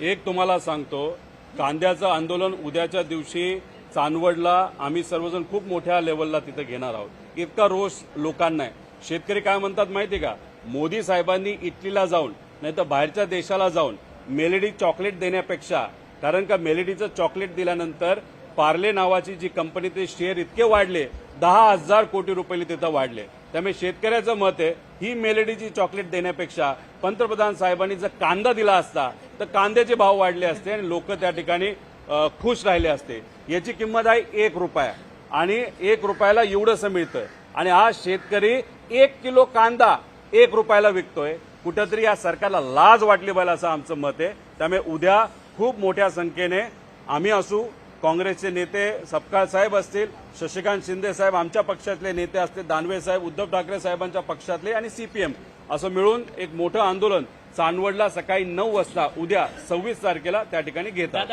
एक तुम्हाला सांगतो, कांद्याचं आंदोलन उद्याच्या दिवशी चांदवडला आम्ही सर्वजण खूप मोठ्या लेवलला तिथे घेणार आहोत। इतका रोष लोकांना आहे। शेतकरी काय म्हणतात माहिती का, मोदी साहेबांनी इटलीला जाऊन नाही तर बाहेरच्या देशाला जाऊन मेलेडी चॉकलेट देण्यापेक्षा, कारण का मेलेडीचं चॉकलेट दिल्यानंतर पार्ले नावाची जी कंपनी ते शेअर इतके वाढले, 10,000 कोटी रुपये तिथं वाढले। त्यामुळे शेतकऱ्याचं मत आहे, ही मेलेडीची चॉकलेट देण्यापेक्षा पंतप्रधान साहेबांनी जर कांदा दिला असता तर कांद्याचे भाव वाढले असते आणि लोक त्या ठिकाणी खुश राहिले असते। याची किंमत आहे 1 रुपया आणि 1 रुपयाला एवढंसं मिळतं आणि हा शेतकरी 1 किलो कांदा 1 रुपयाला विकतोय। कुठेतरी या सरकारला लाज वाटली पाहिजे असं आमचं मत आहे। त्यामुळे उद्या खूप मोठ्या संख्येने आम्ही असू, काँग्रेसचे नेते सपकाळ साहेब असतील, शशिकांत शिंदे साहेब आमच्या पक्षातले नेते असतील, दानवे साहेब उद्धव ठाकरे साहेबांच्या पक्षातले आणि सीपीएम असं मिळून एक मोठं आंदोलन चांदवडला सकाळी 9 वाजता उद्या 26 तारखेला त्या ठिकाणी घेतात।